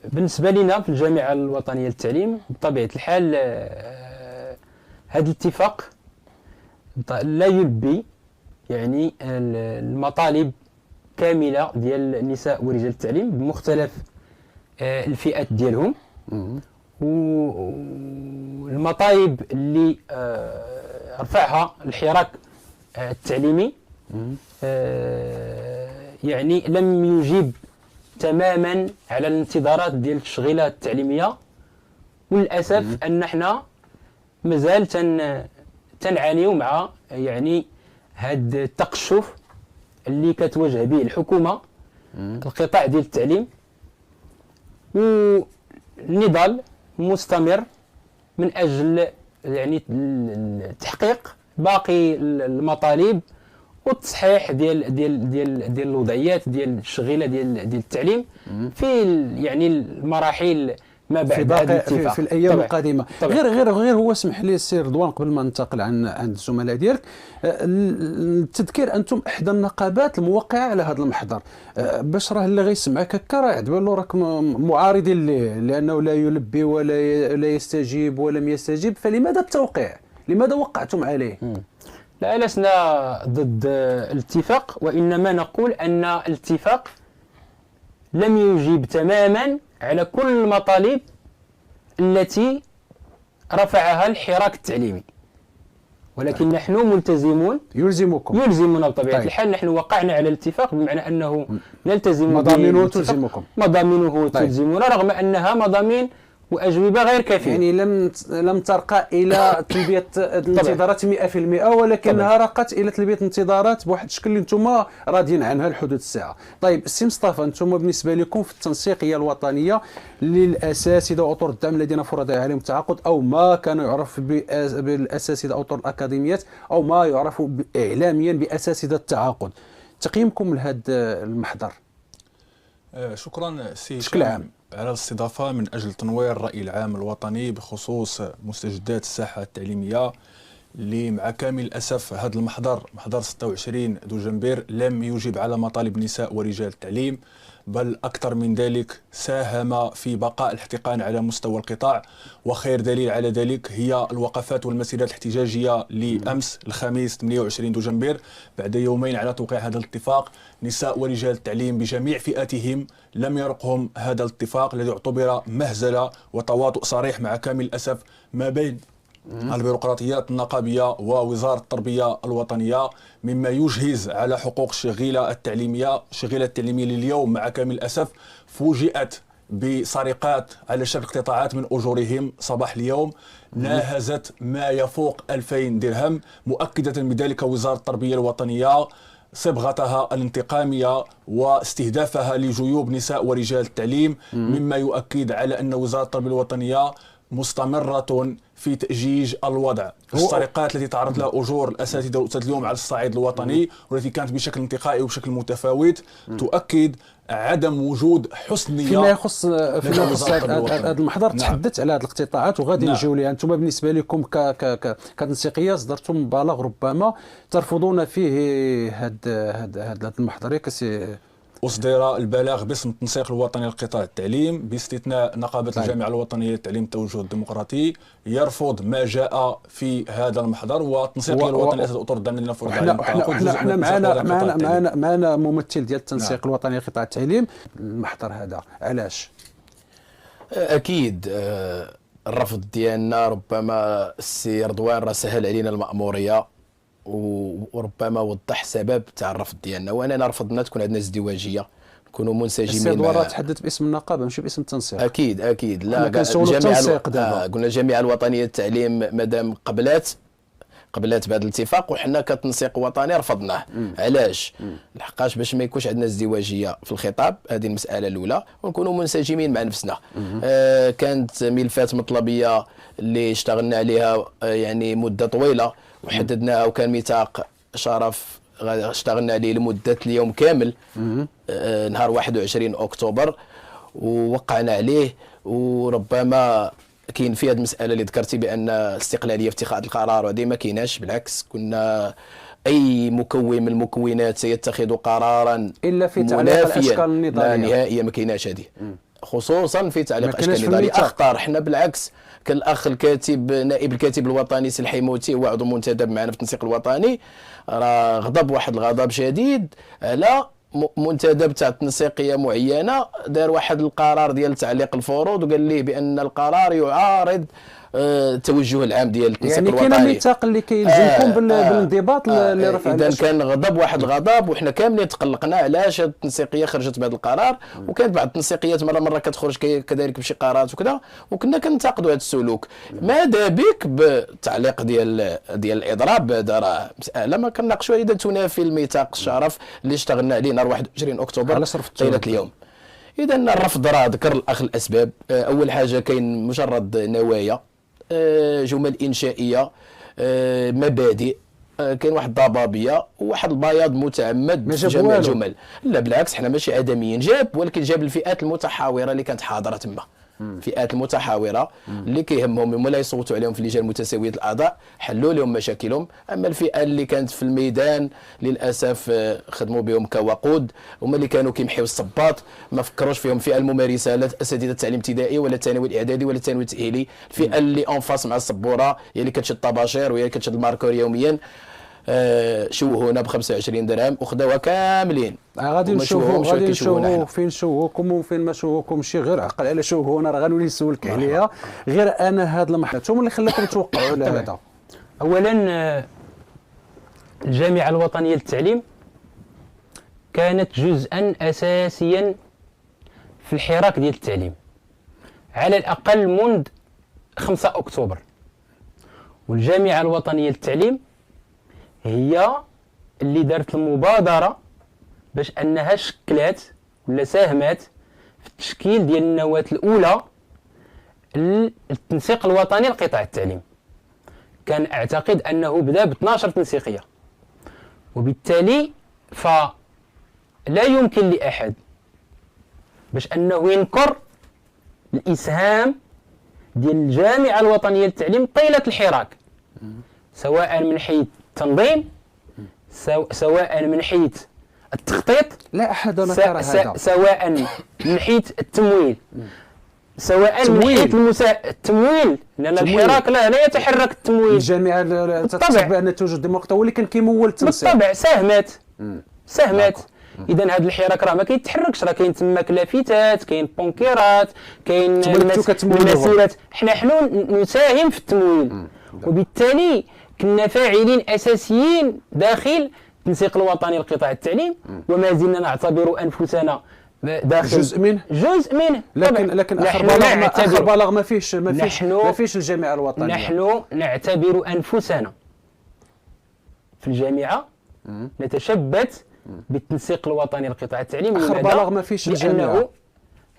بالنسبة لنا في الجامعة الوطنية للتعليم بطبيعة الحال هذا الاتفاق لا يلبي يعني المطالب كاملة ديال النساء ورجال التعليم بمختلف الفئات ديالهم، والمطالب اللي رفعها الحراك التعليمي يعني لم يجيب تماما على الانتظارات ديال التشغيلات التعليمية، وللأسف أن احنا مازال تنعانيو مع يعني هذا التقشف اللي كتواجه به الحكومة القطاع ديال التعليم، والنضال مستمر من أجل يعني تحقيق باقي المطالب والتصحيح ديال الوضعيات ديال الشغيله ديال التعليم في يعني المراحل ما بعد هذا الاتفاق في الايام القادمه. غير هو اسمح لي السي رضوان قبل ما ننتقل عند الزملاء ديالك، التذكير انتم احدى النقابات الموقعه على هذا المحضر، باش راه اللي غيسمعك هكا راه يعتبر له راك معارضين ليه لانه لا يلبي ولا يستجيب ولم يستجيب، فلماذا التوقيع؟ لماذا وقعتم عليه؟ لا لسنا ضد الاتفاق، وإنما نقول أن الاتفاق لم يجيب تماما على كل المطالب التي رفعها الحراك التعليمي، ولكن نحن ملتزمون. يلزمنا بطبيعة الحال. نحن وقعنا على الاتفاق بمعنى أنه نلتزم مضامينه تلزمكم. مضامينه تلزمنا رغم أنها مضامين وأجوبة غير كافية، يعني لم ترقى إلى تلبية الانتظارات 100%، ولكنها رقت إلى تلبية الانتظارات بواحد الشكل اللي أنتم راضيين عنها لحدود الساعة. طيب السي مصطفى، أنتم بالنسبة لكم في التنسيقية الوطنية للأساتذة وأطر الدعم الذين فرض عليهم التعاقد، أو ما كان يعرف بالأساتذة أو أطر الأكاديميات، أو ما يعرف إعلاميا بأساتذة التعاقد، تقييمكم لهذا المحضر؟ شكرا سي بشكل عام على الاستضافة من أجل تنوير الرأي العام الوطني بخصوص مستجدات الساحة التعليمية، اللي مع كامل الأسف هذا المحضر محضر 26 دجنبير لم يجب على مطالب نساء ورجال التعليم، بل أكثر من ذلك ساهم في بقاء الاحتقان على مستوى القطاع. وخير دليل على ذلك هي الوقفات والمسيرات الاحتجاجية لأمس الخميس 28 دجنبير بعد يومين على توقيع هذا الاتفاق. نساء ورجال التعليم بجميع فئاتهم لم يرقهم هذا الاتفاق الذي اعتبر مهزلة وتواطؤ صريح مع كامل الأسف ما بين البيروقراطيات النقابية ووزارة التربية الوطنية، مما يجهز على حقوق الشغيلة التعليمية. الشغيلة التعليمية لليوم مع كامل الأسف فوجئت بسرقات على شكل قطاعات من أجورهم صباح اليوم ناهزت ما يفوق 2000 درهم، مؤكدة بذلك وزارة التربية الوطنية صبغتها الانتقامية واستهدافها لجيوب نساء ورجال التعليم، مما يؤكد على أن وزارة التربية الوطنية مستمرة في تأجيج الوضع. السرقات التي تعرض لها أجور الأساتذة والأستاذ اليوم على الصعيد الوطني والتي كانت بشكل انتقائي وبشكل متفاوت تؤكد عدم وجود حسنية فيما يخص هذا المحضر. تحدثت على هذه الاقتطاعات وغادي نجيو لها. انتم بالنسبة لكم كتنسيقية صدرتم مبالغ ربما ترفضون فيه هذا المحضر، ياك سي؟ أصدر البلاغ باسم التنسيق الوطني لقطاع التعليم باستثناء نقابة الجامعة الوطنية للتعليم التوجه الديمقراطي يرفض ما جاء في هذا المحضر، والتنسيق الوطني لأساتذة أطر الدعم الذين فرض عليهم التعاقد. احنا معنا ممثل ديال التنسيق الوطني لقطاع التعليم. المحضر هذا علاش؟ أكيد الرفض ديالنا ربما السي رضوان راه سهل علينا المأمورية وربما وضح سبب تاع الرفض ديالنا، واننا رفضنا تكون عندنا ازدواجيه، نكونوا منسجمين. السي تحدث باسم النقابه ماشي باسم التنسيق. اكيد لا الجامعه قلنا الوطنيه للتعليم مادام قبلات بهذا الاتفاق وحنا كتنسيق وطني رفضناه. علاش؟ لحقاش باش ما يكونش عندنا ازدواجيه في الخطاب، هذه المساله الاولى، ونكونوا منسجمين مع نفسنا. كانت ملفات مطلبيه اللي اشتغلنا عليها يعني مده طويله وحددناها، وكان ميثاق شرف اشتغلنا عليه لمده اليوم كامل نهار 21 اكتوبر ووقعنا عليه. وربما كاين في هذه المساله اللي ذكرتي بان استقلاليه في اتخاذ القرار، وهذه ما كايناش، بالعكس كنا اي مكون من المكونات سيتخذ قرارا الا في تعليق الاشكال النضاليه. لا نهائيا ما كايناش هذه. خصوصا في ما تعليق كانش اشكال في نضالي الميثاق. اخطر. حنا بالعكس كان الاخ الكاتب نائب الكاتب الوطني سي الحيموتي هو عضو منتدب معنا في التنسيق الوطني، راه غضب واحد الغضب شديد على منتدب تاع تنسيقيه معينه دار واحد القرار ديال تعليق الفروض وقال ليه بان القرار يعارض التوجه العام ديال التنسيق يعني الوطني. كاين ميثاق اللي كيلزمكم بالانضباط لرفع اذا الأشكال. كان غضب واحد الغضب وحنا كاملين تقلقنا علاش هاد التنسيقيه خرجت بهذا القرار، وكانت بعض التنسيقيات مره كتخرج كذلك بشي قرارات وكذا، وكنا كنتقدوا هذا السلوك. ماذا بك بالتعليق ديال الاضراب؟ هذا راه مساله ما كنناقشوها اذا تنافي الميثاق الشرف اللي اشتغلنا عليه نهار 21 اكتوبر علاش رفضتوا؟ طيله اليوم. اذا الرفض راه ذكر الاخ الاسباب. اول حاجه كاين مجرد نوايا، جمل انشائيه، مبادئ، كاين واحد الضبابيه وواحد البياض متعمد ما في جاب جميع والو. الجمل. لا بالعكس حنا ماشي عدميين، جاب ولكن جاب الفئات المتحاوره اللي كانت حاضره تما. الفئات المتحاوره اللي كيهمهم هما لا يصوتوا عليهم في اللجان متساويه الاعضاء، حلوا لهم مشاكلهم. اما الفئه اللي كانت في الميدان للاسف خدموا بهم كوقود، هما اللي كانوا كيمحيو الصباط، ما فكروش فيهم. الفئه الممارسه لا اساتذه التعليم الابتدائي ولا الثانوي الاعدادي ولا الثانوي التاهيلي، الفئه اللي انفاس مع السبوره هي اللي كتشد الطباشير وهي اللي كتشد الماركور يوميا. شوهونا ب 25 درهم وخداوها كاملين. غادي وما نشوفوا شوهوهمش غادي وكيشوهونا نشوفوا حنا. فين شوهوكم وفين ما شوهوكمش. غير عقل على شوهونا راه غنولي نسولك عليها. غير انا هاد المحطه انتم اللي خلاكم توقعوا على هذا. اولا الجامعه الوطنيه للتعليم كانت جزءا اساسيا في الحراك ديال التعليم على الاقل منذ 5 اكتوبر. والجامعه الوطنيه للتعليم هي اللي دارت المبادره باش انها شكلات ولا ساهمت في التشكيل ديال النواه الاولى للتنسيق الوطني لقطاع التعليم. كان اعتقد انه بدا ب 12 تنسيقيه، وبالتالي فلا يمكن لاحد باش انه ينكر الاسهام ديال الجامعه الوطنيه للتعليم طيله الحراك، سواء من حيث التنظيم، سواء من حيث التخطيط، لا احد نكر هذا. سواء من حيث التمويل، سواء من حيث التمويل، لان الحراك لا يتحرك التمويل. الجامعه تتصف بان توجد ديمقراطيه ولكن كيمول التنسيق. بالطبع ساهمت. اذا هذا الحراك راه ما كيتحركش، راه كاين تماك لافتات، كاين بونكيرات، كاين المسيرات. حنا نساهم في التمويل، وبالتالي كنا فاعلين اساسيين داخل التنسيق الوطني لقطاع التعليم، وما زلنا نعتبر انفسنا داخل جزء منه. لكن اخر بلاغ ما فيش الجامعه الوطنيه. نحن نعتبر انفسنا في الجامعه نتشبت بالتنسيق الوطني لقطاع التعليم. اخر بلاغ ما فيش الجامعه.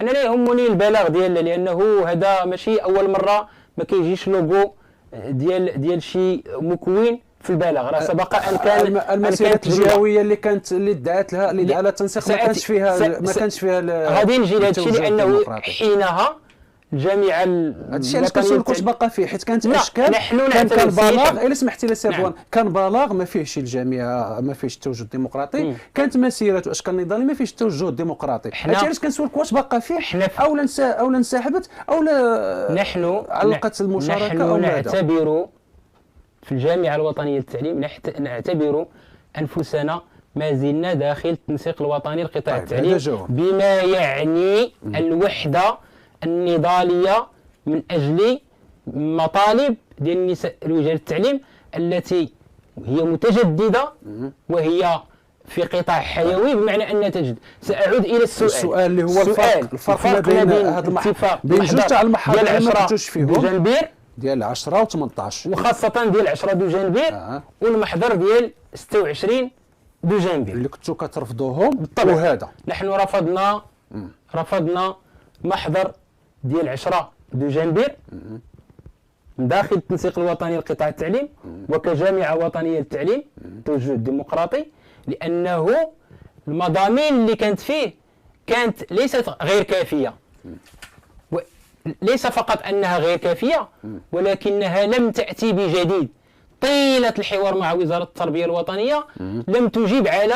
انا لا يهمني البلاغ ديالنا، لانه هذا ماشي اول مره ما كيجيش لوغو ديال شي مكون في البلاغ. راه سبق ان كان المسيرات الجهويه اللي دعت لها التنسيق ما كانش فيها غادي نجي لهذا الشيء، لانه حينها الجامعه هادشي علاش كنسولك واش باقا فيه، حيت كانت اشكال. كان بلاغ الا سمحتي لي سي رضوان، كان بلاغ ما فيهش الجامعه ما فيهش التوجه الديمقراطي، كانت مسيره واشكال نضالي ما فيهش التوجه الديمقراطي. هادشي علاش كنسولك واش باقا فيه او انسحبت او علقت المشاركه. نحن نعتبر في الجامعه الوطنيه للتعليم نعتبر انفسنا ما زلنا داخل التنسيق الوطني لقطاع التعليم، بما يعني الوحده النضاليه من اجل مطالب ديال النساء رجال التعليم التي هي متجدده وهي في قطاع حيوي، بمعنى انها تجد. ساعود الى السؤال اللي هو الفرق ما بين هذا بين جوج تاع المحاضر ديال اللي 10 ما كنتوش فيهم دو جانبير، ديال 10 و18، وخاصه ديال 10 دو جانبير والمحضر ديال 26 دو جانبير اللي كنتو كترفضوهم. بالطبع. وهذا نحن رفضنا محضر ديال 10 دو جانبير من داخل التنسيق الوطني لقطاع التعليم وكجامعه وطنيه للتعليم توجه ديمقراطي، لانه المضامين اللي كانت فيه كانت ليست غير كافيه. ليس فقط انها غير كافيه، ولكنها لم تاتي بجديد. طيله الحوار مع وزاره التربيه الوطنيه لم تجيب على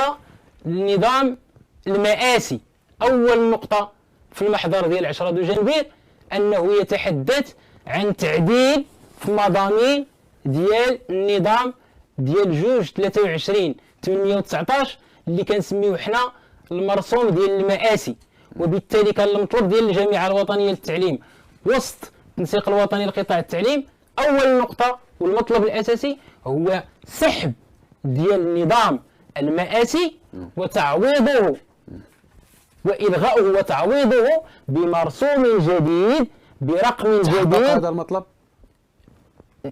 النظام المآسي. اول نقطه في المحضر ديال 10 دجنبير انه يتحدث عن تعديل في مضامين ديال النظام ديال 23 819 اللي كنسميوه حنا المرسوم ديال المآسي. وبالتالي كان المطلوب ديال الجامعه الوطنيه للتعليم وسط التنسيق الوطني لقطاع التعليم، اول نقطه والمطلب الاساسي هو سحب ديال النظام المآسي وتعويضه والغاؤه وتعويضه بمرسوم جديد برقم جديد. هذا المطلب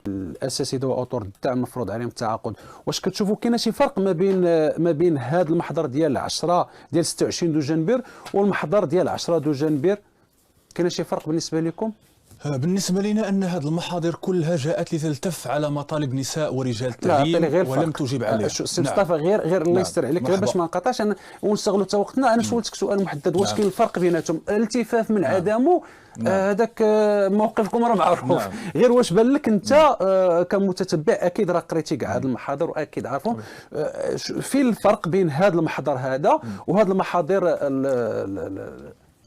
الاساسي ذو اطر الدعم المفروض عليهم التعاقد. واش كتشوفوا كاين شي فرق ما بين هذا المحضر ديال 10 ديال 26 دجنبير والمحضر ديال 10 دجنبير؟ كاين شي فرق بالنسبه لكم؟ بالنسبة لنا أن هذه المحاضر كلها جاءت لتلتف على مطالب نساء ورجال التعليم ولم تجيب عليها. سي مصطفى غير الله يستر عليك، غير باش ما نقطعش انا ونستغلوا حتى وقتنا، انا سولتك سؤال محدد، واش كاين الفرق بيناتهم؟ الالتفاف من عدمه هذاك موقفكم راه معروف. غير واش بان لك انت كمتتبع اكيد راه قريتي كاع هذه المحاضر واكيد عارفهم، في الفرق بين هذا المحضر هذا وهذا المحاضر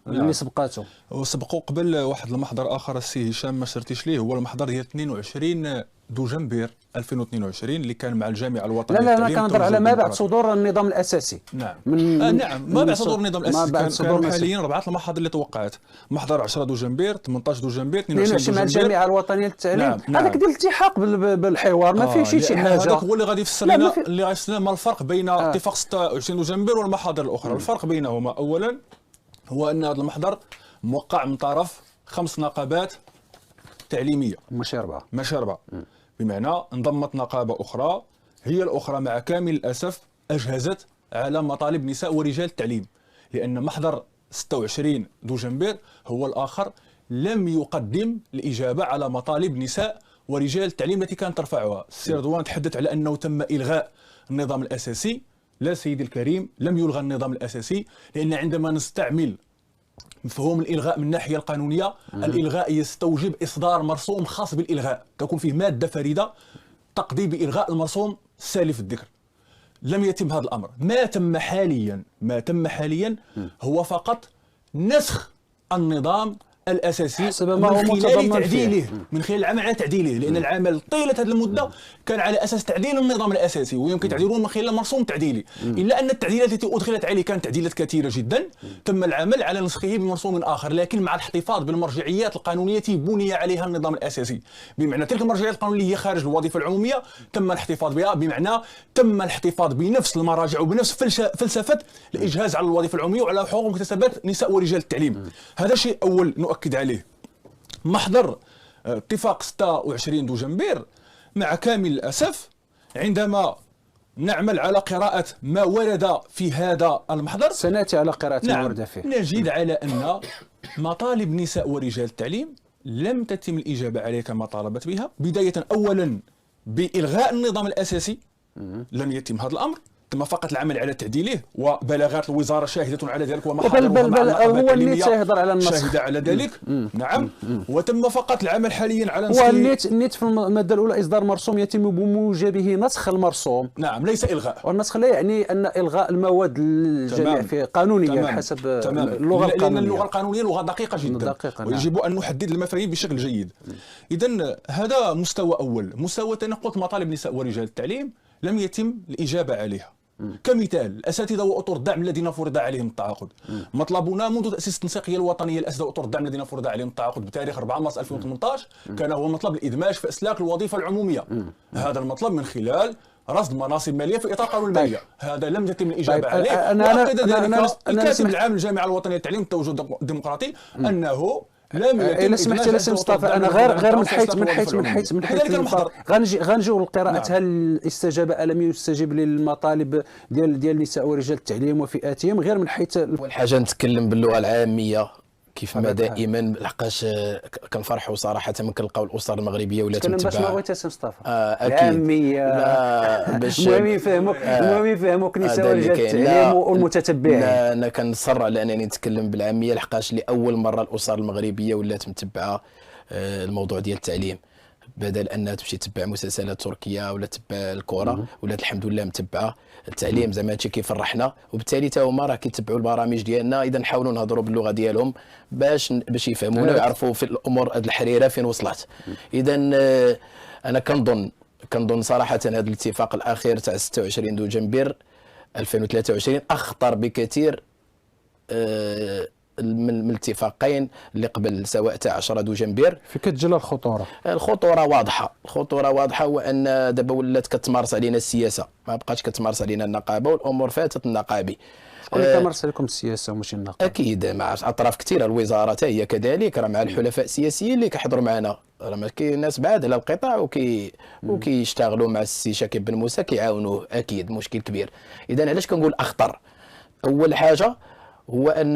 اللي سبقاته؟ وسبقوا قبل واحد المحضر اخر السي هشام ما شرتيش ليه، هو المحضر ديال 22 دجنبير 2022 اللي كان مع الجامعه الوطنيه للتعليم. لا كنهضر على ما بعد صدور النظام الاساسي. نعم نعم ما بعد صدور النظام الاساسي كان حاليا 4 المحاضر اللي توقعت، محضر 10 دجنبير 18 دجنبير 22 دجنبير مع الجامعه الوطنيه للتعليم. هذاك ديال الالتحاق بالحوار ما فيه شي حاجه. هذاك هو اللي غادي يفسر لنا اللي غيفسر لنا ما الفرق بين اتفاق 26 دجنبير والمحاضر الاخرى. الفرق بينهما اولا هو ان هذا المحضر موقع من طرف 5 نقابات تعليميه ماشي 4 بمعنى انضمت نقابه اخرى، هي الاخرى مع كامل الاسف اجهزت على مطالب نساء ورجال التعليم، لان محضر 26 دجنبير هو الاخر لم يقدم الاجابه على مطالب نساء ورجال التعليم التي كانت ترفعها. السي رضوان تحدث على انه تم الغاء النظام الاساسي. لا سيدي الكريم، لم يلغى النظام الاساسي، لان عندما نستعمل مفهوم الالغاء من الناحيه القانونيه، الالغاء يستوجب اصدار مرسوم خاص بالالغاء، تكون فيه ماده فريده تقضي بالغاء المرسوم السالف الذكر. لم يتم هذا الامر. ما تم حاليا هو فقط نسخ النظام الاساسي من خلال تعديله، من خلال العمل على تعديله، لان العمل طيله هذه المده كان على اساس تعديل النظام الاساسي، ويمكن تعديله من خلال مرسوم التعديلي، الا ان التعديلات التي ادخلت عليه كانت تعديلات كثيره جدا. تم العمل على نسخه بمرسوم اخر، لكن مع الاحتفاظ بالمرجعيات القانونيه التي بني عليها النظام الاساسي، بمعنى تلك المرجعيات القانونيه اللي هي خارج الوظيفه العموميه تم الاحتفاظ بها، بمعنى تم الاحتفاظ بنفس المراجع وبنفس فلسفه الاجهاز على الوظيفه العموميه وعلى حقوق ومكتسبات نساء ورجال التعليم. هذا شيء اول نؤكد عليه. محضر اتفاق 26 دجنبير مع كامل الأسف عندما نعمل على قراءة ما ورد في هذا المحضر، سنأتي على قراءة ما ورد فيه، نجد على أن مطالب نساء ورجال التعليم لم تتم الإجابة عليها كما طالبت بها. بداية أولا بإلغاء النظام الأساسي، لم يتم هذا الأمر، تم فقط العمل على تعديله، وبلاغات الوزاره شاهده على ذلك، ومحاضر هو النيت يهضر على النسخ شاهد على ذلك. نعم. وتم فقط العمل حاليا على نسخ. والنيت في الماده الاولى اصدار مرسوم يتم بموجبه نسخ المرسوم. نعم، ليس الغاء. والنسخ لا يعني ان الغاء المواد الجميع في قانونيه حسب اللغه القانونيه، لان اللغه القانونيه لغه دقيقه جدا ويجب ان نحدد المفاهيم بشكل جيد. اذا هذا مستوى اول. مستوى ثاني، قلت مطالب نساء ورجال التعليم لم يتم الاجابه عليها. كمثال الاساتذه واطر الدعم الذين فرض عليهم التعاقد. مطلبنا منذ تاسيس التنسيقيه الوطنيه للاساتذه واطر الدعم الذين فرض عليهم التعاقد بتاريخ 4 مارس 2018 كان هو مطلب الادماج في اسلاك الوظيفه العموميه. هذا المطلب من خلال رصد مناصب ماليه في اطار قانون الماليه. هذا لم يتم الاجابه عليه. واكد ذلك الكاتب العام للجامعه الوطنيه للتعليم والتوجه الديمقراطي انه لم يتم. سمحت لي سي مصطفى، انا غير من حيث غنجيو للقراءه. هل استجاب لم يستجب للمطالب ديال النساء ورجال التعليم وفئاتهم؟ غير من حيث اول حاجه نتكلم باللغه العاميه كيف ما دائما، لحقاش كنفرحوا صراحه من كنلقاو الاسر المغربيه ولات متبعه. باش ما بغيت اسم مصطفى العاميه باش المهم يفهموك نساء ورجال التعليم والمتتبعين. انا كنصر على انني نتكلم بالعاميه، لحقاش لاول مره الاسر المغربيه ولات متبعه الموضوع ديال التعليم. بدل انها تمشي تتبع مسلسلات تركيه ولا تتبع الكره، ولات الحمد لله متبعه التعليم. زعما هادشي كيفرحنا، وبالتالي حتى هما راه كيتبعوا البرامج ديالنا. اذا نحاولوا نهضروا باللغه ديالهم باش يفهمونا ويعرفوا في الامور هاد الحريره فين وصلت. اذا انا كنظن صراحه هذا الاتفاق الاخير تاع 26 دجنبر 2023 اخطر بكثير من الاتفاقين اللي قبل، سواء تاع 10 دجنبر. في كتجي الخطوره؟ الخطوره واضحه، هو ان دابا ولات كتمارس علينا السياسه، ما بقاتش كتمارس علينا النقابه، والامور فاتت النقابي. شكون اللي كيمارس عليكم السياسه وماشي النقابه؟ اكيد مع اطراف كثيره، الوزاره حتى هي كذلك، راه مع الحلفاء السياسيين اللي كيحضروا معنا، راه كاين ناس بعاد على القطاع وكيشتغلوا مع السي شاكب بن موسى كيعاونوه، اكيد مشكل كبير. اذا علاش كنقول اخطر؟ اول حاجه هو ان